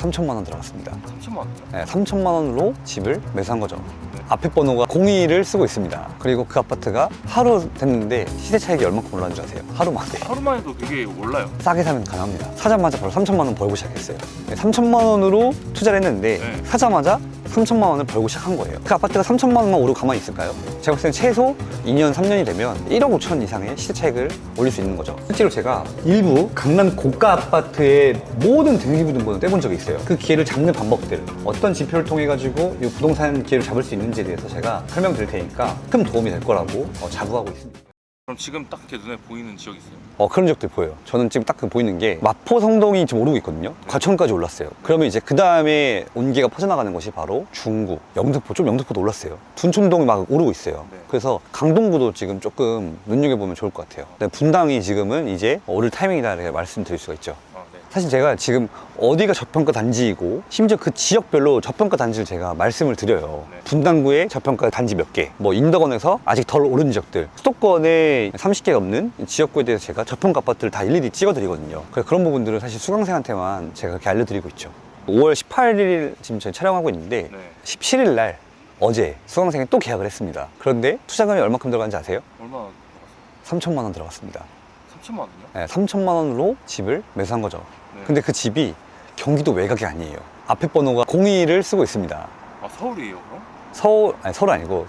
3천만 원 들어갔습니다. 3천만 원이요? 네, 3천만 원으로 집을 매수한 거죠. 앞에 번호가 02를 쓰고 있습니다. 그리고 그 아파트가 하루 됐는데 시세 차익이 얼마큼 올랐는 줄 아세요? 하루 만에. 하루만 해도 그게 올라요. 싸게 사면 가능합니다. 사자마자 바로 3천만 원 벌고 시작했어요. 3천만 원으로 투자를 했는데 네. 사자마자 3천만 원을 벌고 시작한 거예요. 그 아파트가 3천만 원만 오르고 가만히 있을까요? 제가 봤을 때 최소 2년, 3년이 되면 1억 5천 이상의 시세 차익을 올릴 수 있는 거죠. 실제로 제가 일부 강남 고가 아파트의 모든 등기부등본을 떼본 적이 있어요. 그 기회를 잡는 방법들, 어떤 지표를 통해 가지고 이 부동산 기회를 잡을 수 있는지에 대해서 제가 설명드릴 테니까 큰 도움이 될 거라고 자부하고 있습니다. 그럼 지금 딱 이렇게 눈에 보이는 지역 있어요? 그런 적도 보여요. 저는 지금 딱 보이는 게 마포 성동이 지금 오르고 있거든요. 과천까지 올랐어요. 그러면 이제 그 다음에 온기가 퍼져나가는 것이 바로 중구, 영등포, 좀 영등포도 올랐어요. 둔촌동이 막 오르고 있어요. 네. 그래서 강동구도 지금 조금 눈여겨보면 좋을 것 같아요. 근데 분당이 지금은 이제 오를 타이밍이다 이렇게 말씀드릴 수가 있죠. 네. 사실 제가 지금 어디가 저평가 단지이고 심지어 그 지역별로 저평가 단지를 제가 말씀을 드려요. 네. 분당구에 저평가 단지 몇 개, 뭐 인덕원에서 아직 덜 오른 지역들, 수도권에 30개 넘는 지역구에 대해서 제가 저평가 아파트를 다 일일이 찍어드리거든요. 그래서 그런 부분들은 사실 수강생한테만 제가 그렇게 알려드리고 있죠. 5월 18일 지금 저희 촬영하고 있는데 네. 17일 날 어제 수강생이 또 계약을 했습니다. 그런데 투자금이 얼마큼 들어간지 아세요? 얼마나 3천만 원 들어갔습니다. 3천만 원이요? 네, 3천만 원으로 집을 매수한 거죠. 네. 근데 그 집이 경기도 외곽이 아니에요. 앞에 번호가 02를 쓰고 있습니다. 아, 서울이에요 그럼? 서울 아니고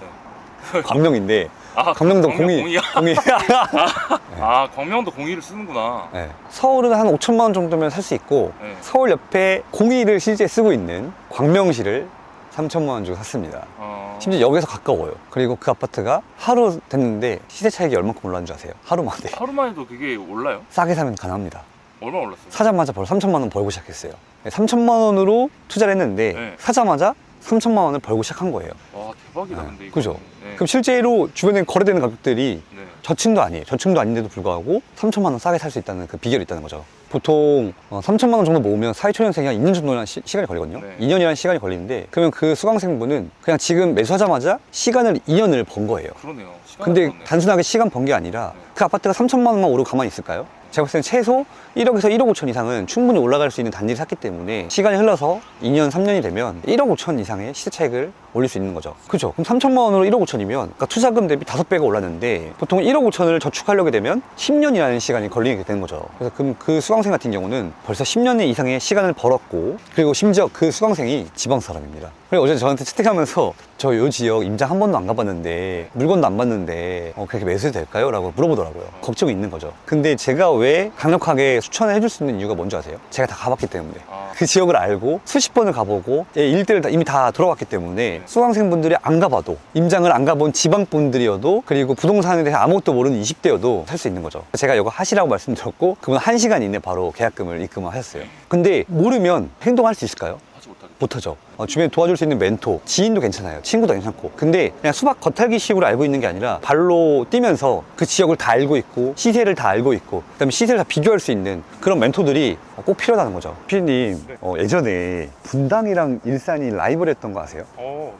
광명인데 아, 광명동 광명 02. 02야? 02. 아, 광명도 02를 쓰는구나. 네. 서울은 한 5천만 원 정도면 살 수 있고 네. 서울 옆에 02를 실제 쓰고 있는 광명시를 3천만 원 주고 샀습니다. 심지어 역에서 가까워요. 그리고 그 아파트가 하루 됐는데 시세 차익이 얼마큼 올랐는 줄 아세요? 하루 만에. 하루만 해도 그게 올라요? 싸게 사면 가능합니다. 얼마 올랐어요? 사자마자 바로 3천만 원 벌고 시작했어요. 3천만 원으로 투자를 했는데 네. 사자마자 3천만 원을 벌고 시작한 거예요. 와, 대박이다 네. 근데 이거. 그죠? 네. 그럼 실제로 주변에 거래되는 가격들이 네. 저층도 아니에요. 저층도 아닌데도 불구하고 3천만 원 싸게 살 수 있다는 그 비결이 있다는 거죠. 보통 3천만 원 정도 모으면 사회초년생이 한 2년 정도는 시간이 걸리거든요. 네. 2년이라는 시간이 걸리는데 그러면 그 수강생분은 그냥 지금 매수하자마자 시간을 2년을 번 거예요. 그러네요. 시간이 근데 없었네. 단순하게 시간 번 게 아니라 네. 그 아파트가 3천만 원만 오르고 가만히 있을까요? 제가 봤을 때는 최소 1억에서 1억 5천 이상은 충분히 올라갈 수 있는 단지를 샀기 때문에 시간이 흘러서 2년, 3년이 되면 1억 5천 이상의 시세 차익을 올릴 수 있는 거죠. 그렇죠. 그럼 3천만 원으로 1억 5천이면 그러니까 투자금 대비 5배가 올랐는데 보통 1억 5천을 저축하려게 되면 10년이라는 시간이 걸리게 되는 거죠. 그래서 그럼 그 수강생 같은 경우는 벌써 10년 이상의 시간을 벌었고 그리고 심지어 그 수강생이 지방 사람입니다. 그리고 어제 저한테 채팅하면서 저 요 지역 임장 한 번도 안 가봤는데 물건도 안 봤는데 그렇게 매수해도 될까요? 라고 물어보더라고요. 걱정이 있는 거죠. 근데 제가 왜 강력하게 추천을 해줄 수 있는 이유가 뭔지 아세요? 제가 다 가봤기 때문에. 그 지역을 알고 수십 번을 가보고 일대를 이미 다 들어갔기 때문에 수강생분들이 안 가봐도 임장을 안 가본 지방분들이어도 그리고 부동산에 대해서 아무것도 모르는 20대여도 살 수 있는 거죠. 제가 이거 하시라고 말씀드렸고 그분 1시간 이내 바로 계약금을 입금하셨어요. 근데 모르면 행동할 수 있을까요? 하지 못하겠다. 못하죠. 주변에 도와줄 수 있는 멘토, 지인도 괜찮아요. 친구도 괜찮고. 근데 그냥 수박 겉핥기식으로 알고 있는 게 아니라 발로 뛰면서 그 지역을 다 알고 있고 시세를 다 알고 있고 그다음에 시세를 다 비교할 수 있는 그런 멘토들이 꼭 필요하다는 거죠. 피디님, 네. 예전에 분당이랑 일산이 라이벌이었던 거 아세요?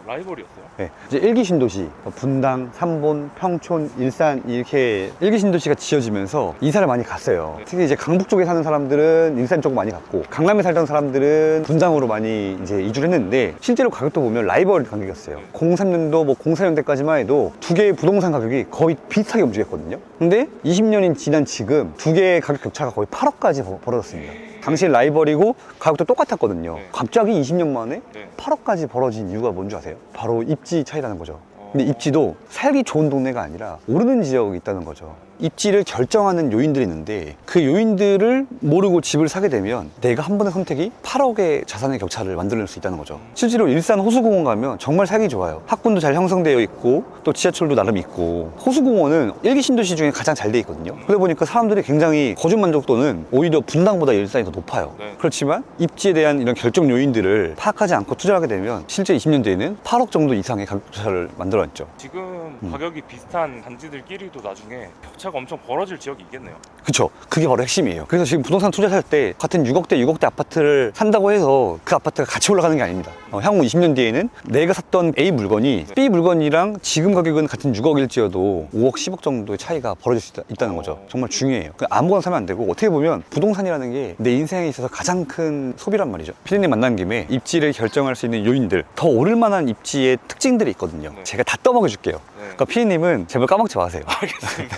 라이벌이었어요? 네. 이제 1기 신도시, 분당, 삼본, 평촌, 일산 이렇게 1기 신도시가 지어지면서 이사를 많이 갔어요. 네. 특히 이제 강북 쪽에 사는 사람들은 일산 쪽 많이 갔고 강남에 살던 사람들은 분당으로 많이 이제 이주를 했는데 실제로 가격도 보면 라이벌 가격이었어요. 03년도 뭐 04년대까지만 해도 두 개의 부동산 가격이 거의 비슷하게 움직였거든요. 근데 20년이 지난 지금 두 개의 가격 격차가 거의 8억까지 벌어졌습니다. 당시 라이벌이고 가격도 똑같았거든요. 네. 갑자기 20년 만에 네. 8억까지 벌어진 이유가 뭔지 아세요? 바로 입지 차이라는 거죠. 근데 입지도 살기 좋은 동네가 아니라 오르는 지역이 있다는 거죠. 입지를 결정하는 요인들이 있는데 그 요인들을 모르고 집을 사게 되면 내가 한 번의 선택이 8억의 자산의 격차를 만들어낼 수 있다는 거죠. 실제로 일산 호수공원 가면 정말 살기 좋아요. 학군도 잘 형성되어 있고 또 지하철도 나름 있고 호수공원은 1기 신도시 중에 가장 잘 돼 있거든요. 그러다 보니까 사람들이 굉장히 거주 만족도는 오히려 분당보다 일산이 더 높아요. 네. 그렇지만 입지에 대한 이런 결정 요인들을 파악하지 않고 투자하게 되면 실제 20년 뒤에는 8억 정도 이상의 가격 격차를 만들어냈죠. 지금 가격이 비슷한 단지들끼리도 나중에 격차가 격차가 엄청 벌어질 지역이 있겠네요. 그쵸. 그게 바로 핵심이에요. 그래서 지금 부동산 투자 살 때 같은 6억대 아파트를 산다고 해서 그 아파트가 같이 올라가는 게 아닙니다. 향후 20년 뒤에는 내가 샀던 A 물건이 B 물건이랑 지금 가격은 같은 6억일지어도 5억, 10억 정도의 차이가 벌어질 수 있다는 거죠. 정말 중요해요. 아무거나 사면 안 되고, 어떻게 보면 부동산이라는 게 내 인생에 있어서 가장 큰 소비란 말이죠. 피디님 만난 김에 입지를 결정할 수 있는 요인들, 더 오를 만한 입지의 특징들이 있거든요. 네. 제가 다 떠먹여 줄게요. 네. 그러니까 피디님은 제발 까먹지 마세요. 알겠습니다.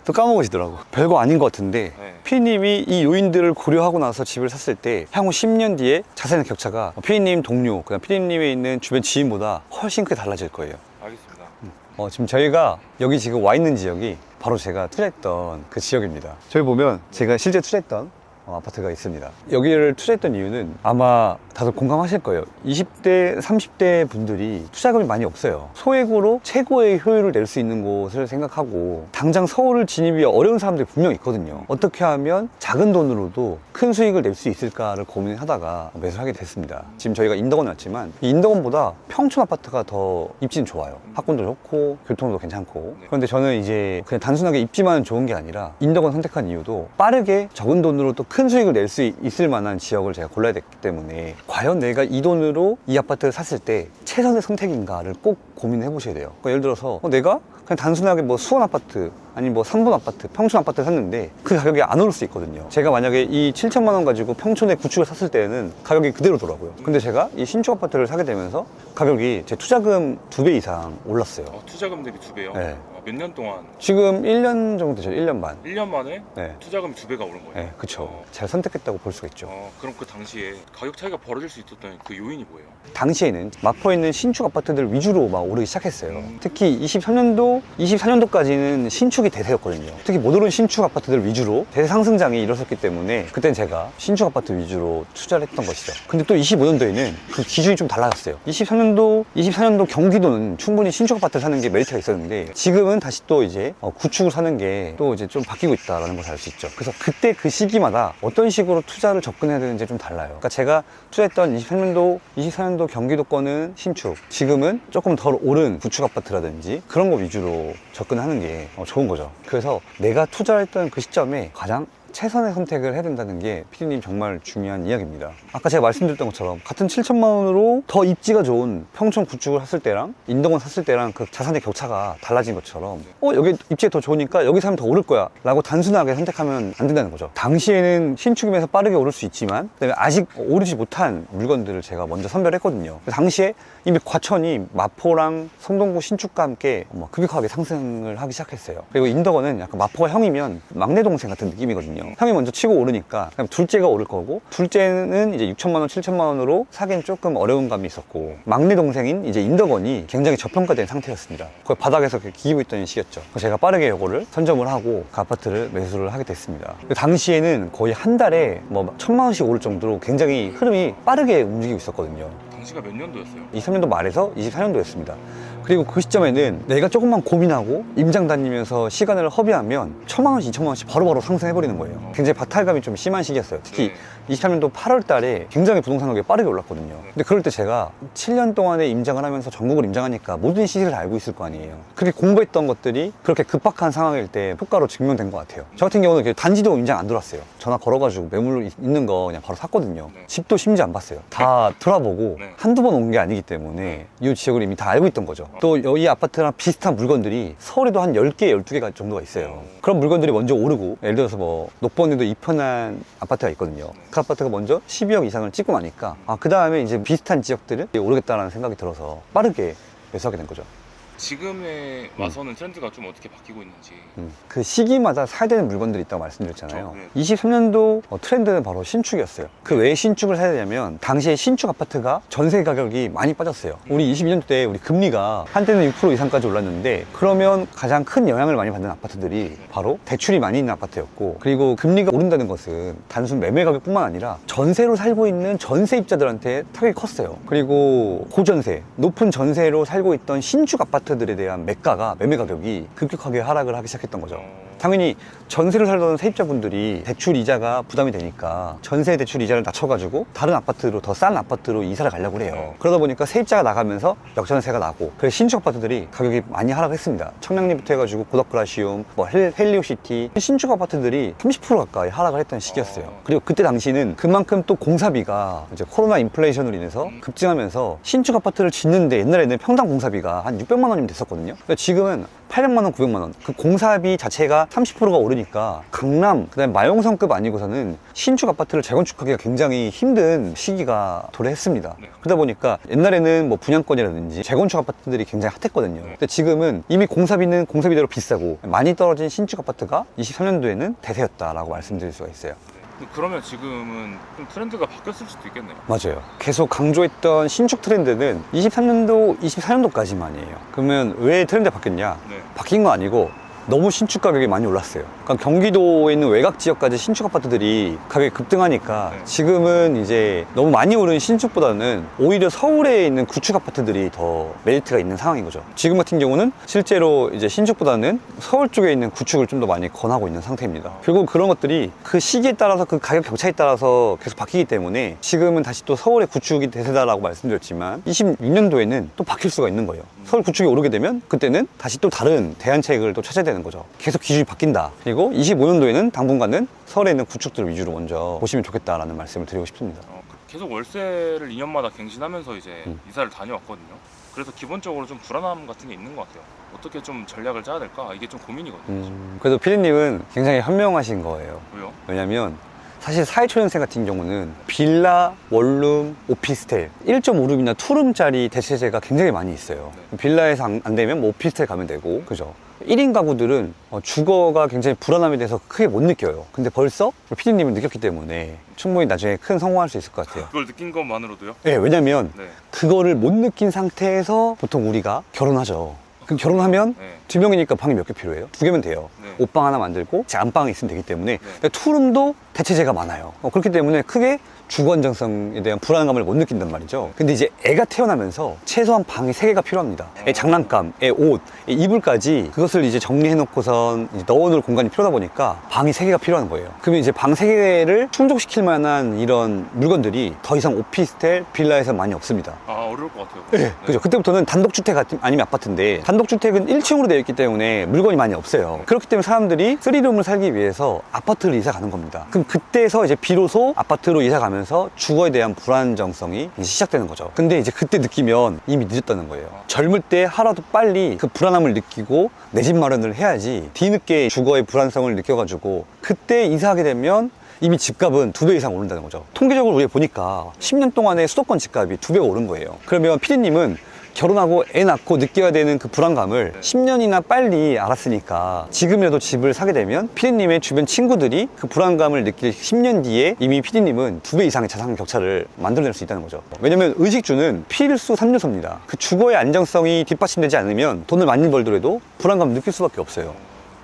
또 까먹으시더라고. 별거 아닌 것 같은데 네. 피디님이 이 요인들을 고려하고 나서 집을 샀을 때 향후 10년 뒤에 자산의 격차가 피디님 동료, 그다음 피디님에 있는 주변 지인보다 훨씬 크게 달라질 거예요. 알겠습니다. 지금 저희가 여기 지금 와 있는 지역이 바로 제가 투자했던 그 지역입니다. 저기 보면 제가 실제 투자했던 아파트가 있습니다. 여기를 투자했던 이유는 아마 다들 공감하실 거예요. 20대, 30대 분들이 투자금이 많이 없어요. 소액으로 최고의 효율을 낼 수 있는 곳을 생각하고 당장 서울을 진입이 어려운 사람들이 분명 있거든요. 어떻게 하면 작은 돈으로도 큰 수익을 낼 수 있을까를 고민하다가 매수를 하게 됐습니다. 지금 저희가 인덕원 왔지만 이 인덕원보다 평촌 아파트가 더 입지는 좋아요. 학군도 좋고 교통도 괜찮고. 그런데 저는 이제 그냥 단순하게 입지만 좋은 게 아니라 인덕원 선택한 이유도 빠르게 적은 돈으로 또 큰 수익을 낼 수 있을 만한 지역을 제가 골라야 됐기 때문에 과연 내가 이 돈으로 이 아파트를 샀을 때 최선의 선택인가를 꼭 고민해 보셔야 돼요. 그러니까 예를 들어서 내가 그냥 단순하게 뭐 수원 아파트 아니면 뭐 3분 아파트, 평촌 아파트 샀는데 그 가격이 안 오를 수 있거든요. 제가 만약에 이 7천만 원 가지고 평촌에 구축을 샀을 때는 가격이 그대로더라고요. 근데 제가 이 신축 아파트를 사게 되면서 가격이 제 투자금 2배 이상 올랐어요. 투자금 대비 2배요? 네. 몇 년 동안? 지금 1년 정도 되죠. 1년 반. 1년 만에 네. 투자금이 2배가 오른 거예요? 네, 그쵸. 잘 선택했다고 볼 수가 있죠. 그럼 그 당시에 가격 차이가 벌어질 수 있었던 그 요인이 뭐예요? 당시에는 마포에 있는 신축 아파트들 위주로 막 오르기 시작했어요. 특히 23년도, 24년도까지는 신축이 대세였거든요. 특히 못 오른 신축 아파트들 위주로 대세 상승장이 일어섰기 때문에 그땐 제가 신축 아파트 위주로 투자를 했던 것이죠. 근데 또 25년도에는 그 기준이 좀 달라졌어요. 24년도 경기도는 충분히 신축 아파트를 사는 게 메리트가 있었는데 지금은 다시 또 이제 구축을 사는 게 또 이제 좀 바뀌고 있다는 것을 알 수 있죠. 그래서 그때 그 시기마다 어떤 식으로 투자를 접근해야 되는지 좀 달라요. 그러니까 제가 투자했던 24년도 경기도권은 신축, 지금은 조금 덜 오른 구축 아파트라든지 그런 거 위주로 접근하는 게 좋은 거죠. 그래서 내가 투자했던 그 시점에 가장 최선의 선택을 해야 된다는 게 피디님 정말 중요한 이야기입니다. 아까 제가 말씀드렸던 것처럼 같은 7천만 원으로 더 입지가 좋은 평촌 구축을 샀을 때랑 인덕원 샀을 때랑 그 자산의 격차가 달라진 것처럼 여기 입지가 더 좋으니까 여기 사면 더 오를 거야 라고 단순하게 선택하면 안 된다는 거죠. 당시에는 신축이면서 빠르게 오를 수 있지만 그다음에 아직 오르지 못한 물건들을 제가 먼저 선별했거든요. 당시에 이미 과천이 마포랑 성동구 신축과 함께 급격하게 상승을 하기 시작했어요. 그리고 인덕원은 약간 마포가 형이면 막내 동생 같은 느낌이거든요. 형이 먼저 치고 오르니까 그다음에 둘째가 오를 거고, 둘째는 이제 6천만 원, 7천만 원으로 사기엔 조금 어려운 감이 있었고, 막내 동생인 이제 인덕원이 굉장히 저평가된 상태였습니다. 거의 바닥에서 기기고 있던 시기였죠. 그래서 제가 빠르게 이거를 선점을 하고 그 아파트를 매수를 하게 됐습니다. 그 당시에는 거의 한 달에 뭐 1,000만 원씩 오를 정도로 굉장히 흐름이 빠르게 움직이고 있었거든요. 당시가 몇 년도였어요? 23년도 말에서 24년도였습니다. 그리고 그 시점에는 내가 조금만 고민하고 임장 다니면서 시간을 허비하면 1,000만 원씩, 2,000만 원씩 바로바로 상승해버리는 거예요. 굉장히 박탈감이 좀 심한 시기였어요. 특히 23년도 8월 달에 굉장히 부동산 가격이 빠르게 올랐거든요. 근데 그럴 때 제가 7년 동안에 임장을 하면서 전국을 임장하니까 모든 시세를 알고 있을 거 아니에요. 그렇게 공부했던 것들이 그렇게 급박한 상황일 때 효과로 증명된 것 같아요. 저 같은 경우는 단지도 임장 안 들어왔어요. 전화 걸어가지고 매물 있는 거 그냥 바로 샀거든요. 집도 심지어 안 봤어요. 다 돌아보고 한두 번 온 게 아니기 때문에 이 지역을 이미 다 알고 있던 거죠. 또 이 아파트랑 비슷한 물건들이 서울에도 한 10개, 12개 정도가 있어요. 그런 물건들이 먼저 오르고, 예를 들어서 뭐 녹번에도 이편한 아파트가 있거든요. 그 아파트가 먼저 12억 이상을 찍고 나니까 그 다음에 이제 비슷한 지역들을 오르겠다라는 생각이 들어서 빠르게 매수하게 된 거죠. 지금에 와서는 트렌드가 좀 어떻게 바뀌고 있는지. 그 시기마다 사야 되는 물건들이 있다고 말씀드렸잖아요. 그렇죠. 23년도 트렌드는 바로 신축이었어요. 그 왜 신축을 사야 되냐면 당시에 신축 아파트가 전세 가격이 많이 빠졌어요. 우리 22년도 때 우리 금리가 한때는 6% 이상까지 올랐는데, 그러면 가장 큰 영향을 많이 받는 아파트들이 바로 대출이 많이 있는 아파트였고, 그리고 금리가 오른다는 것은 단순 매매 가격뿐만 아니라 전세로 살고 있는 전세입자들한테 타격이 컸어요. 그리고 고전세, 높은 전세로 살고 있던 신축 아파트들에 대한 매매 가격이 급격하게 하락을 하기 시작했던 거죠. 당연히 전세를 살던 세입자분들이 대출 이자가 부담이 되니까 전세 대출 이자를 낮춰가지고 다른 아파트로, 더 싼 아파트로 이사를 가려고 해요. 그러다 보니까 세입자가 나가면서 역전세가 나고, 그래서 신축 아파트들이 가격이 많이 하락했습니다. 청량리부터 해가지고 고덕그라시움, 뭐 헬리오시티, 신축 아파트들이 30% 가까이 하락을 했던 시기였어요. 그리고 그때 당시는 그만큼 또 공사비가 이제 코로나 인플레이션으로 인해서 급증하면서 신축 아파트를 짓는데 옛날에는 평당 공사비가 한 600만 원이면 됐었거든요. 근데 지금은 800만 원, 900만 원. 그 공사비 자체가 30%가 오르니까 강남, 그다음에 마용성급 아니고서는 신축 아파트를 재건축하기가 굉장히 힘든 시기가 도래했습니다. 그러다 보니까 옛날에는 뭐 분양권이라든지 재건축 아파트들이 굉장히 핫했거든요. 근데 지금은 이미 공사비는 공사비대로 비싸고 많이 떨어진 신축 아파트가 23년도에는 대세였다라고 말씀드릴 수가 있어요. 그러면 지금은 좀 트렌드가 바뀌었을 수도 있겠네요. 맞아요. 계속 강조했던 신축 트렌드는 23년도, 24년도까지만이에요. 그러면 왜 트렌드가 바뀌었냐? 네. 바뀐 건 아니고 너무 신축 가격이 많이 올랐어요. 그러니까 경기도에 있는 외곽 지역까지 신축 아파트들이 가격이 급등하니까 네. 지금은 이제 너무 많이 오른 신축보다는 오히려 서울에 있는 구축 아파트들이 더 메리트가 있는 상황인 거죠. 지금 같은 경우는 실제로 이제 신축보다는 서울 쪽에 있는 구축을 좀 더 많이 권하고 있는 상태입니다. 결국 그런 것들이 그 시기에 따라서 그 가격 격차에 따라서 계속 바뀌기 때문에 지금은 다시 또 서울의 구축이 대세다라고 말씀드렸지만 26년도에는 또 바뀔 수가 있는 거예요. 서울 구축이 오르게 되면 그때는 다시 또 다른 대안책을 또 찾아야 되는 거죠. 계속 기준이 바뀐다. 그리고 25년도에는 당분간은 서울에 있는 구축들 위주로 먼저 보시면 좋겠다라는 말씀을 드리고 싶습니다. 계속 월세를 2년마다 갱신하면서 이제 이사를 다녀왔거든요. 그래서 기본적으로 좀 불안함 같은 게 있는 것 같아요. 어떻게 좀 전략을 짜야 될까? 이게 좀 고민이거든요. 그래도 피디님은 굉장히 현명하신 거예요. 왜요? 왜냐면 사실 사회초년생 같은 경우는 빌라, 원룸, 오피스텔 1.5룸이나 2룸짜리 대체제가 굉장히 많이 있어요. 빌라에서 안 되면 뭐 오피스텔 가면 되고, 그죠? 1인 가구들은 주거가 굉장히 불안함에 대해서 크게 못 느껴요. 근데 벌써 피디님은 느꼈기 때문에 충분히 나중에 큰 성공할 수 있을 것 같아요. 그걸 느낀 것만으로도요? 네, 왜냐면 네. 그거를 못 느낀 상태에서 보통 우리가 결혼하죠. 그럼 결혼하면 네. 2명이니까 방이 몇 개 필요해요? 2개면 돼요. 네. 옷방 하나 만들고 제 안방이 있으면 되기 때문에 투룸도 대체제가 많아요. 그렇기 때문에 크게 주거 안정성에 대한 불안감을 못 느낀단 말이죠. 근데 이제 애가 태어나면서 최소한 방이 3개가 필요합니다. 애 장난감, 애 옷, 애 이불까지 그것을 이제 정리해놓고선 이제 넣어놓을 공간이 필요하다 보니까 방이 3개가 필요한 거예요. 그러면 이제 방 3개를 충족시킬 만한 이런 물건들이 더 이상 오피스텔, 빌라에서 많이 없습니다. 아, 어려울 것 같아요. 네. 그죠. 그때부터는 단독주택 아니면 아파트인데 단독주택은 1층으로 되어 있기 때문에 물건이 많이 없어요. 그렇기 때문에 사람들이 3룸을 살기 위해서 아파트를 이사 가는 겁니다. 그럼 그때서 이제 비로소 아파트로 이사 가면서 주거에 대한 불안정성이 이제 시작되는 거죠. 근데 이제 그때 느끼면 이미 늦었다는 거예요. 젊을 때 하루도 빨리 그 불안함을 느끼고 내 집 마련을 해야지 뒤늦게 주거의 불안성을 느껴가지고 그때 이사하게 되면 이미 집값은 2배 이상 오른다는 거죠. 통계적으로 우리가 보니까 10년 동안에 수도권 집값이 2배가 오른 거예요. 그러면 피디님은 결혼하고 애 낳고 느껴야 되는 그 불안감을 10년이나 빨리 알았으니까 지금이라도 집을 사게 되면 피디님의 주변 친구들이 그 불안감을 느낄 10년 뒤에 이미 피디님은 2배 이상의 자산 격차를 만들어낼 수 있다는 거죠. 왜냐면 의식주는 필수 3요소입니다. 그 주거의 안정성이 뒷받침되지 않으면 돈을 많이 벌더라도 불안감을 느낄 수밖에 없어요.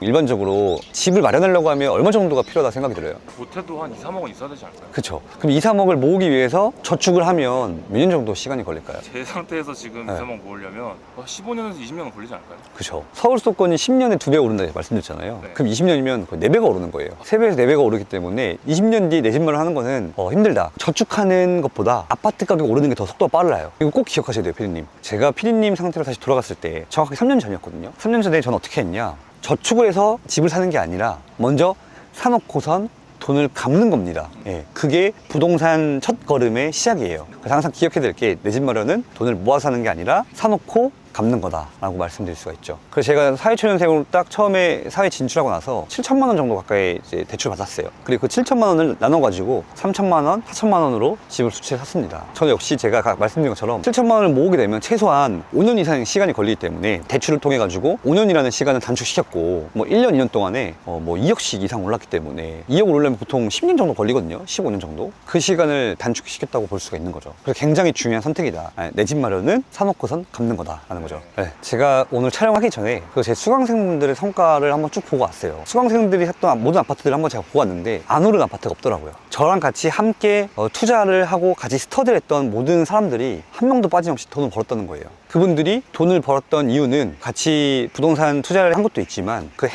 일반적으로 집을 마련하려고 하면 얼마 정도가 필요하다 생각이 들어요? 못해도 한 2, 3억은 있어야 되지 않을까요? 그쵸. 그럼 2, 3억을 모으기 위해서 저축을 하면 몇 년 정도 시간이 걸릴까요? 제 상태에서 지금 네. 2, 3억 모으려면 15년에서 20년은 걸리지 않을까요? 그쵸. 서울 수도권이 10년에 2배 오른다 말씀드렸잖아요. 네. 그럼 20년이면 거의 4배가 오르는 거예요. 3배에서 4배가 오르기 때문에 20년 뒤에 내 집 마련 하는 거는 힘들다. 저축하는 것보다 아파트 가격 오르는 게 더 속도가 빨라요. 이거 꼭 기억하셔야 돼요, 피디님. 제가 피디님 상태로 다시 돌아갔을 때 정확하게 3년 전이었거든요. 3년 전에 저는 어떻게 했냐. 저축을 해서 집을 사는 게 아니라 먼저 사놓고선 돈을 갚는 겁니다. 예, 그게 부동산 첫 걸음의 시작이에요. 그래서 항상 기억해야 될 게 내 집 마련은 돈을 모아서 사는 게 아니라 사놓고 갚는 거다라고 말씀드릴 수가 있죠. 그래서 제가 사회초년생으로 딱 처음에 사회 진출하고 나서 7천만 원 정도 가까이 이제 대출 받았어요. 그리고 그 7천만 원을 나눠가지고 3천만 원, 4천만 원으로 집을 수치해 샀습니다. 저는 역시 제가 말씀드린 것처럼 7천만 원을 모으게 되면 최소한 5년 이상의 시간이 걸리기 때문에 대출을 통해 가지고 5년이라는 시간을 단축시켰고 뭐 1년, 2년 동안에 뭐 2억씩 이상 올랐기 때문에 2억 오르려면 보통 10년 정도 걸리거든요. 15년 정도. 그 시간을 단축시켰다고 볼 수가 있는 거죠. 그래서 굉장히 중요한 선택이다. 내 집 마련은 사놓고선 갚는 거다라는 거죠. 네, 제가 오늘 촬영하기 전에 제 수강생분들의 성과를 한번 쭉 보고 왔어요. 수강생들이 했던 모든 아파트들을 한번 제가 보고 왔는데 안 오른 아파트가 없더라고요. 저랑 같이 함께 투자를 하고 같이 스터디를 했던 모든 사람들이 한 명도 빠짐없이 돈을 벌었다는 거예요. 그분들이 돈을 벌었던 이유는 같이 부동산 투자를 한 것도 있지만 그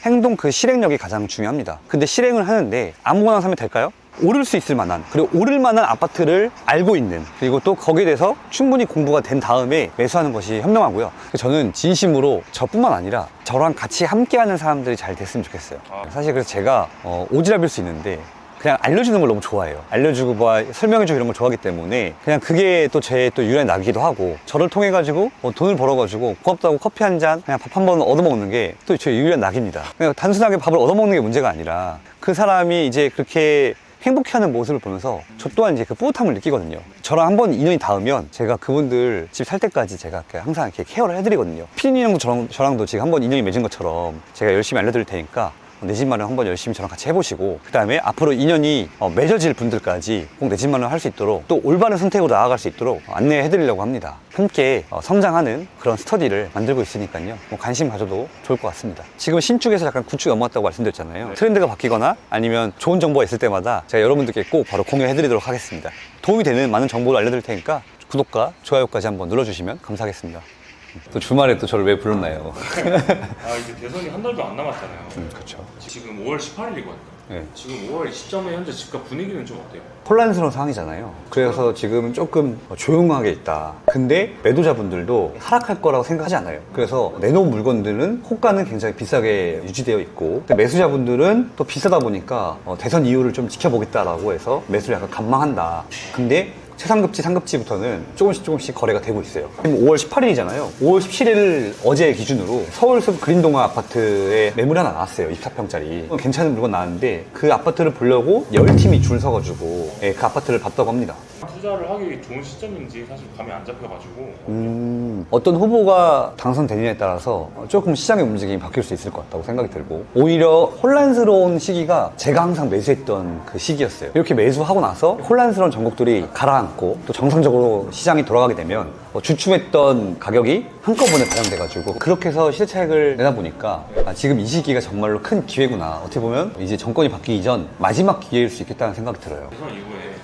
행동 그 실행력이 가장 중요합니다. 근데 실행을 하는데 아무거나 사면 될까요? 오를 수 있을 만한, 그리고 오를 만한 아파트를 알고 있는, 그리고 또 거기에 대해서 충분히 공부가 된 다음에 매수하는 것이 현명하고요. 저는 진심으로 저뿐만 아니라 저랑 같이 함께하는 사람들이 잘 됐으면 좋겠어요. 사실 그래서 제가 오지랖일 수 있는데 그냥 알려주는 걸 너무 좋아해요. 알려주고 뭐 설명해주고 이런 걸 좋아하기 때문에 그냥 그게 또 제 또 유일한 낙이기도 하고, 저를 통해 가지고 돈을 벌어가지고 고맙다고 커피 한 잔, 그냥 밥 한 번 얻어먹는 게 또 제 유일한 낙입니다. 그냥 단순하게 밥을 얻어먹는 게 문제가 아니라 그 사람이 이제 그렇게 행복해하는 모습을 보면서 저 또한 이제 그 뿌듯함을 느끼거든요. 저랑 한번 인연이 닿으면 제가 그분들 집 살 때까지 제가 항상 이렇게 케어를 해드리거든요. 피디님도 저랑도 지금 한번 인연이 맺은 것처럼 제가 열심히 알려드릴 테니까 내 집 마련 한번 열심히 저랑 같이 해보시고, 그 다음에 앞으로 인연이 맺어질 분들까지 꼭 내 집 마련 할 수 있도록, 또 올바른 선택으로 나아갈 수 있도록 안내해드리려고 합니다. 함께 성장하는 그런 스터디를 만들고 있으니까요. 관심 가져도 좋을 것 같습니다. 지금 신축에서 약간 구축 넘어왔다고 말씀드렸잖아요. 트렌드가 바뀌거나 아니면 좋은 정보가 있을 때마다 제가 여러분들께 꼭 바로 공유해드리도록 하겠습니다. 도움이 되는 많은 정보를 알려드릴 테니까 구독과 좋아요까지 한번 눌러주시면 감사하겠습니다. 또 주말에 또 저를 왜 불렀나요? 이제 대선이 한 달도 안 남았잖아요. 그렇죠. 지금 5월 18일이거든요. 네. 지금 5월 시점에 현재 집값 분위기는 좀 어때요? 혼란스러운 상황이잖아요. 그래서 지금 조금 조용하게 있다. 근데 매도자분들도 하락할 거라고 생각하지 않아요. 그래서 내놓은 물건들은 호가는 굉장히 비싸게 유지되어 있고, 근데 매수자분들은 또 비싸다 보니까 대선 이후를 좀 지켜보겠다라고 해서 매수를 약간 감망한다. 근데 최상급지, 상급지부터는 조금씩 거래가 되고 있어요. 지금 5월 18일이잖아요. 5월 17일 어제 기준으로 서울숲 그린동화 아파트에 매물이 하나 나왔어요. 24평짜리. 괜찮은 물건 나왔는데 그 아파트를 보려고 10팀이 줄 서가지고 그 아파트를 봤다고 합니다. 투자를 하기 좋은 시점인지 사실 감이 안 잡혀가지고 어떤 후보가 당선되느냐에 따라서 조금 시장의 움직임이 바뀔 수 있을 것 같다고 생각이 들고, 오히려 혼란스러운 시기가 제가 항상 매수했던 그 시기였어요. 이렇게 매수하고 나서 혼란스러운 종목들이 가라앉고 또 정상적으로 시장이 돌아가게 되면 주춤했던 가격이 한꺼번에 반영돼가지고, 그렇게 해서 시세 차익을 내다 보니까 지금 이 시기가 정말로 큰 기회구나. 어떻게 보면 이제 정권이 바뀌기 전 마지막 기회일 수 있겠다는 생각이 들어요. 대선 이후에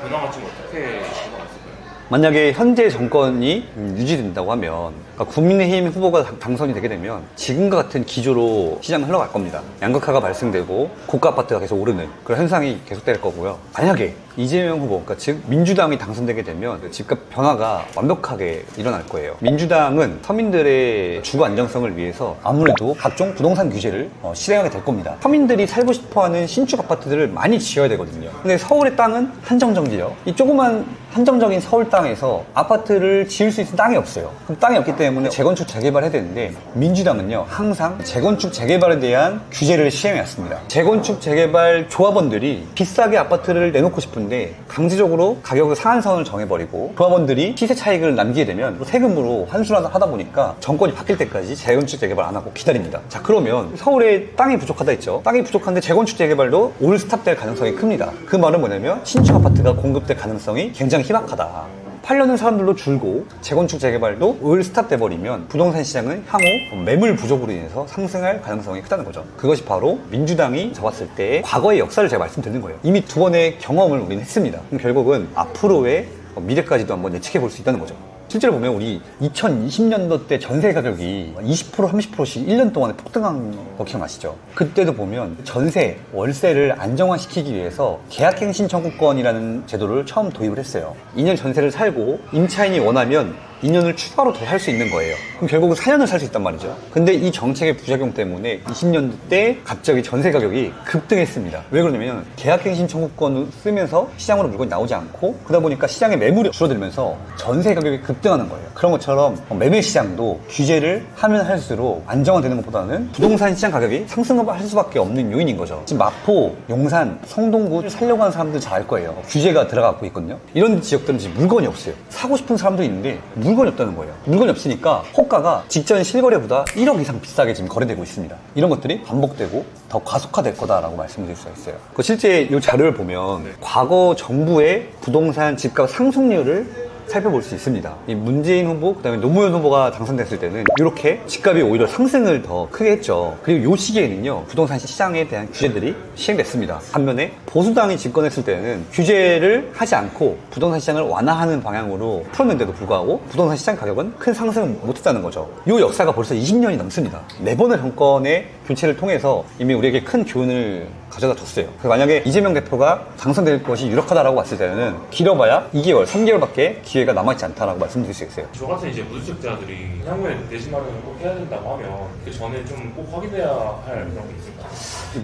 변화가 좀 어떻게 변화가 있을까요? 만약에 현재 정권이 유지된다고 하면, 그러니까 국민의힘 후보가 당선이 되게 되면 지금과 같은 기조로 시장은 흘러갈 겁니다. 양극화가 발생되고 고가 아파트가 계속 오르는 그런 현상이 계속될 거고요. 만약에 이재명 후보, 그러니까 즉 민주당이 당선되게 되면 집값 변화가 완벽하게 일어날 거예요. 민주당은 서민들의 주거 안정성을 위해서 아무래도 각종 부동산 규제를 실행하게 될 겁니다. 서민들이 살고 싶어하는 신축 아파트들을 많이 지어야 되거든요. 근데 서울의 땅은 한정적 지역, 이 조그만 한정적인 서울 땅에서 아파트를 지을 수 있는 땅이 없어요. 그럼 땅이 없기 때문에 재건축 재개발해야 되는데, 민주당은요 항상 재건축 재개발에 대한 규제를 시행해왔습니다. 재건축 재개발 조합원들이 비싸게 아파트를 내놓고 싶은데 강제적으로 가격을 상한선을 정해버리고 조합원들이 시세 차익을 남기게 되면 세금으로 환수를 하다 보니까 정권이 바뀔 때까지 재건축 재개발 안 하고 기다립니다. 자, 그러면 서울에 땅이 부족하다 했죠. 땅이 부족한데 재건축 재개발도 올 스탑될 가능성이 큽니다. 그 말은 뭐냐면 신축 아파트가 공급될 가능성이 굉장히 희박하다. 팔려는 사람들도 줄고 재건축 재개발도 올 스탑돼 버리면 부동산 시장은 향후 매물 부족으로 인해서 상승할 가능성이 크다는 거죠. 그것이 바로 민주당이 잡았을 때 과거의 역사를 제가 말씀드리는 거예요. 이미 2번의 경험을 우리는 했습니다. 그럼 결국은 앞으로의 미래까지도 한번 예측해 볼 수 있다는 거죠. 실제로 보면 우리 2020년도 때 전세 가격이 20% 30%씩 1년 동안에 폭등한 거 기억나시죠? 그때도 보면 전세, 월세를 안정화시키기 위해서 계약갱신 청구권이라는 제도를 처음 도입을 했어요. 2년 전세를 살고 임차인이 원하면 2년을 추가로 더 살 수 있는 거예요. 그럼 결국은 4년을 살 수 있단 말이죠. 근데 이 정책의 부작용 때문에 20년도 때 갑자기 전세 가격이 급등했습니다. 왜 그러냐면 계약갱신 청구권을 쓰면서 시장으로 물건이 나오지 않고, 그러다 보니까 시장의 매물이 줄어들면서 전세 가격이 급등하는 거예요. 그런 것처럼 매매 시장도 규제를 하면 할수록 안정화되는 것보다는 부동산 시장 가격이 상승할 수밖에 없는 요인인 거죠. 지금 마포, 용산, 성동구 살려고 하는 사람들 잘 알 거예요. 규제가 들어가고 있거든요. 이런 지역들은 지금 물건이 없어요. 사고 싶은 사람도 있는데 물건이 없다는 거예요. 물건이 없으니까 호가가 직전 실거래보다 1억 이상 비싸게 지금 거래되고 있습니다. 이런 것들이 반복되고 더 과속화될 거다라고 말씀드릴 수가 있어요. 실제 이 자료를 보면 과거 정부의 부동산 집값 상승률을 살펴볼 수 있습니다. 이 문재인 후보, 그다음에 노무현 후보가 당선됐을 때는 이렇게 집값이 오히려 상승을 더 크게 했죠. 그리고 이 시기에는요 부동산 시장에 대한 규제들이 시행됐습니다. 반면에 보수당이 집권했을 때는 규제를 하지 않고 부동산 시장을 완화하는 방향으로 풀었는데도 불구하고 부동산 시장 가격은 큰 상승을 못했다는 거죠. 이 역사가 벌써 20년이 넘습니다. 4번의 정권의 교체를 통해서 이미 우리에게 큰 교훈을 가져다 줬어요. 그래서 만약에 이재명 대표가 당선될 것이 유력하다라고 봤을 때는 길어봐야 2개월, 3개월밖에 기회가 남아있지 않다라고 말씀드릴 수 있어요. 저 같은 이제 무주택자들이 향후에 내집 마련을 꼭 해야 된다고 하면 그 전에 좀 꼭 확인해야 할 그런 게 있을까요?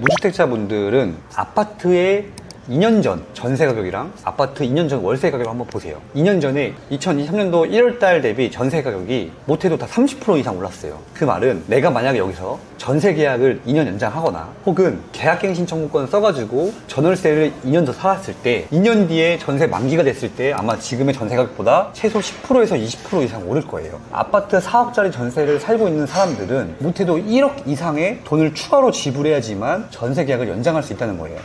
무주택자분들은 아파트의 2년 전 전세 가격이랑 아파트 2년 전 월세 가격을 한번 보세요. 2년 전에 2023년도 1월달 대비 전세 가격이 못해도 다 30% 이상 올랐어요. 그 말은 내가 만약에 여기서 전세 계약을 2년 연장하거나 혹은 계약갱신 청구권 써가지고 전월세를 2년 더 살았을 때 2년 뒤에 전세 만기가 됐을 때 아마 지금의 전세 가격보다 최소 10%에서 20% 이상 오를 거예요. 아파트 4억짜리 전세를 살고 있는 사람들은 못해도 1억 이상의 돈을 추가로 지불해야지만 전세 계약을 연장할 수 있다는 거예요.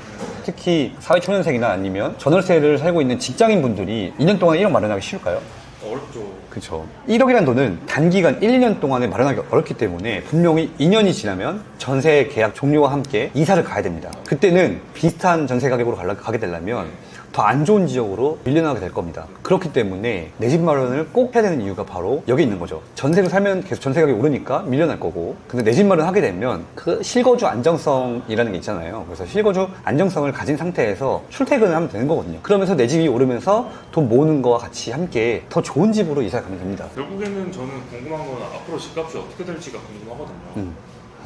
특히 사회초년생이나 아니면 전월세를 살고 있는 직장인분들이 2년 동안 1억 마련하기 쉬울까요? 어렵죠. 그렇죠. 1억이라는 돈은 단기간 1, 2년 동안에 마련하기 어렵기 때문에 분명히 2년이 지나면 전세 계약 종료와 함께 이사를 가야 됩니다. 그때는 비슷한 전세 가격으로 가게 되려면 더 안 좋은 지역으로 밀려나게 될 겁니다. 그렇기 때문에 내 집 마련을 꼭 해야 되는 이유가 바로 여기 있는 거죠. 전세를 살면 계속 전세 가격이 오르니까 밀려날 거고, 근데 내 집 마련 하게 되면 그 실거주 안정성이라는 게 있잖아요. 그래서 실거주 안정성을 가진 상태에서 출퇴근을 하면 되는 거거든요. 그러면서 내 집이 오르면서 돈 모으는 거와 같이 함께 더 좋은 집으로 이사 가면 됩니다. 결국에는 저는 궁금한 건 앞으로 집값이 어떻게 될지가 궁금하거든요.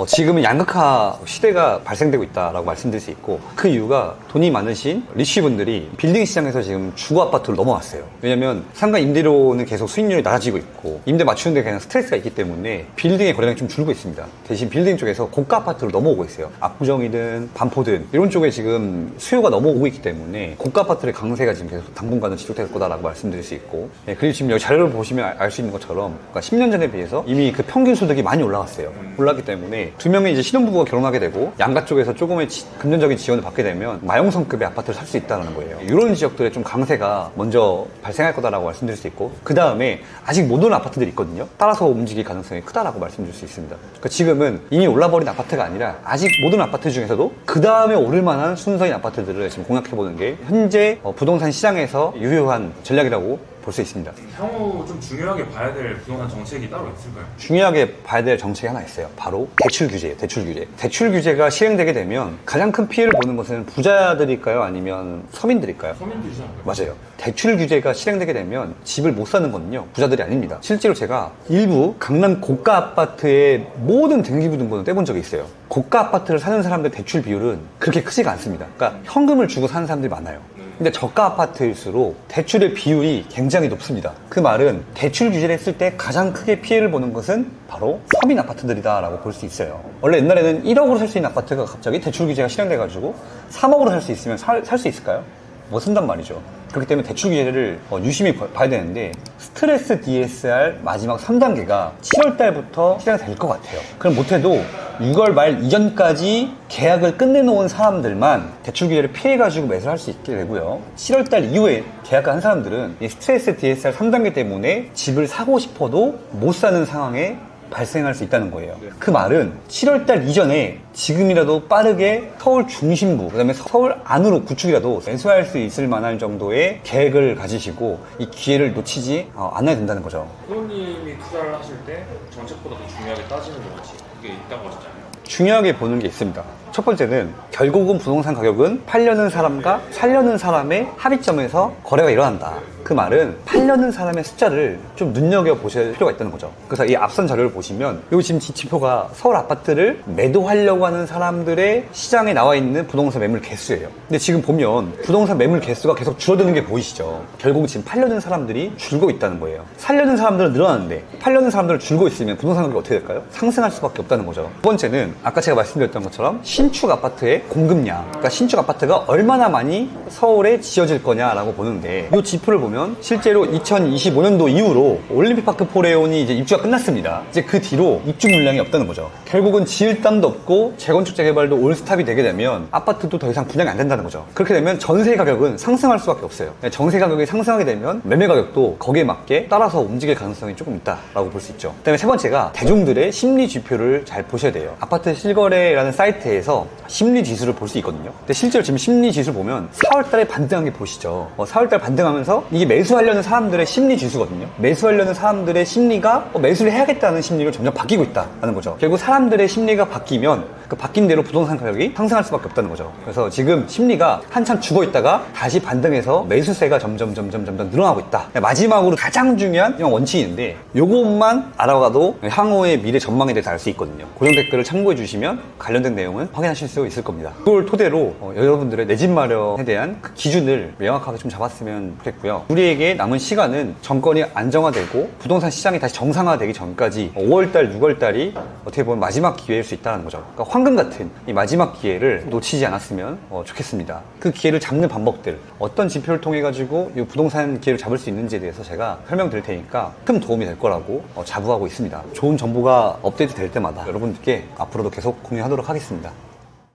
지금은 양극화 시대가 발생되고 있다라고 말씀드릴 수 있고, 그 이유가 돈이 많으신 리치분들이 빌딩 시장에서 지금 주거 아파트로 넘어왔어요. 왜냐면 상가 임대료는 계속 수익률이 낮아지고 있고 임대 맞추는데 그냥 스트레스가 있기 때문에 빌딩의 거래량이 좀 줄고 있습니다. 대신 빌딩 쪽에서 고가 아파트로 넘어오고 있어요. 압구정이든 반포든 이런 쪽에 지금 수요가 넘어오고 있기 때문에 고가 아파트의 강세가 지금 계속 당분간은 지속될 거다라고 말씀드릴 수 있고, 그리고 지금 여기 자료를 보시면 알 수 있는 것처럼, 그러니까 10년 전에 비해서 이미 그 평균 소득이 많이 올라갔어요. 올랐기 때문에 두 명의 이제 신혼부부가 결혼하게 되고 양가 쪽에서 조금의 금전적인 지원을 받게 되면 마용성급의 아파트를 살 수 있다는 거예요. 이런 지역들의 좀 강세가 먼저 발생할 거다라고 말씀드릴 수 있고, 그 다음에 아직 못 오는 아파트들이 있거든요. 따라서 움직일 가능성이 크다라고 말씀드릴 수 있습니다. 그러니까 지금은 이미 올라버린 아파트가 아니라 아직 못 오는 아파트 중에서도 그 다음에 오를 만한 순서인 아파트들을 지금 공략해보는 게 현재 부동산 시장에서 유효한 전략이라고 볼 수 있습니다. 향후 좀 중요하게 봐야 될 부동산 정책이 따로 있을까요? 중요하게 봐야 될 정책이 하나 있어요. 바로 대출 규제예요. 대출 규제. 대출 규제가 시행되게 되면 가장 큰 피해를 보는 것은 부자들일까요? 아니면 서민들일까요? 서민들이지 않을까요? 맞아요. 대출 규제가 실행되게 되면 집을 못 사는 거는요, 부자들이 아닙니다. 실제로 제가 일부 강남 고가 아파트의 모든 등기부등본을 떼본 적이 있어요. 고가 아파트를 사는 사람들 대출 비율은 그렇게 크지가 않습니다. 그러니까 현금을 주고 사는 사람들이 많아요. 근데 저가 아파트일수록 대출의 비율이 굉장히 높습니다. 그 말은 대출 규제를 했을 때 가장 크게 피해를 보는 것은 바로 서민 아파트들이다라고 볼 수 있어요. 원래 옛날에는 1억으로 살 수 있는 아파트가 갑자기 대출 규제가 실행돼가지고 3억으로 살 수 있으면 살 수 있을까요? 못 쓴단 말이죠. 그렇기 때문에 대출 규제를 유심히 봐야 되는데, 스트레스 DSR 마지막 3단계가 7월 달부터 실행될 것 같아요. 그럼 못해도 6월 말 이전까지 계약을 끝내놓은 사람들만 대출 규제를 피해가지고 매수를 할 수 있게 되고요. 7월 달 이후에 계약을 한 사람들은 이 스트레스 DSR 3단계 때문에 집을 사고 싶어도 못 사는 상황에 발생할 수 있다는 거예요. 그 말은 7월달 이전에 지금이라도 빠르게 서울 중심부, 그 다음에 서울 안으로 구축이라도 매수할 수 있을 만한 정도의 계획을 가지시고 이 기회를 놓치지 않아야 된다는 거죠. 부모님이 투자를 하실 때 정책보다 더 중요하게 따지는 것이 그게 있다고 하셨잖아요. 중요하게 보는 게 있습니다. 첫 번째는 결국은 부동산 가격은 팔려는 사람과 살려는 사람의 합의점에서 거래가 일어난다. 그 말은 팔려는 사람의 숫자를 좀 눈여겨보실 필요가 있다는 거죠. 그래서 이 앞선 자료를 보시면 이 지금 지표가 서울 아파트를 매도하려고 하는 사람들의 시장에 나와 있는 부동산 매물 개수예요. 근데 지금 보면 부동산 매물 개수가 계속 줄어드는 게 보이시죠? 결국 지금 팔려는 사람들이 줄고 있다는 거예요. 살려는 사람들은 늘어나는데 팔려는 사람들은 줄고 있으면 부동산 가격이 어떻게 될까요? 상승할 수밖에 없다는 거죠. 두 번째는 아까 제가 말씀드렸던 것처럼 신축 아파트의 공급량, 그러니까 신축 아파트가 얼마나 많이 서울에 지어질 거냐라고 보는데, 이 지표를 보면 실제로 2025년도 이후로 올림픽파크 포레온이 이제 입주가 끝났습니다. 이제 그 뒤로 입주 물량이 없다는 거죠. 결국은 지을 땅도 없고 재건축 재개발도 올스탑이 되게 되면 아파트도 더 이상 분양이 안 된다는 거죠. 그렇게 되면 전세 가격은 상승할 수밖에 없어요. 전세 가격이 상승하게 되면 매매 가격도 거기에 맞게 따라서 움직일 가능성이 조금 있다라고 볼 수 있죠. 그다음에 세 번째가 대중들의 심리 지표를 잘 보셔야 돼요. 아파트 실거래라는 사이트에서 심리 지수를 볼 수 있거든요. 근데 실제로 지금 심리 지수를 보면 4월달에 반등한 게 보시죠. 4월달 반등하면서 이게 매수하려는 사람들의 심리 지수거든요. 매수하려는 사람들의 심리가 매수를 해야겠다는 심리로 점점 바뀌고 있다는 거죠. 결국 사람들의 심리가 바뀌면 그 바뀐 대로 부동산 가격이 상승할 수밖에 없다는 거죠. 그래서 지금 심리가 한참 죽어 있다가 다시 반등해서 매수세가 점점 늘어나고 있다. 마지막으로 가장 중요한 원칙이 있는데 요것만 알아가도 향후의 미래 전망에 대해서 알 수 있거든요. 고정 댓글을 참고해 주시면 관련된 내용은 확인하실 수 있을 겁니다. 그걸 토대로 여러분들의 내 집 마련에 대한 그 기준을 명확하게 좀 잡았으면 좋겠고요. 우리에게 남은 시간은 정권이 안정화되고 부동산 시장이 다시 정상화되기 전까지 5월달, 6월달이 어떻게 보면 마지막 기회일 수 있다는 거죠. 그러니까 황금 같은 이 마지막 기회를 놓치지 않았으면 좋겠습니다. 그 기회를 잡는 방법들, 어떤 지표를 통해 가지고 이 부동산 기회를 잡을 수 있는지에 대해서 제가 설명드릴 테니까 큰 도움이 될 거라고 자부하고 있습니다. 좋은 정보가 업데이트 될 때마다 여러분들께 앞으로도 계속 공유하도록 하겠습니다.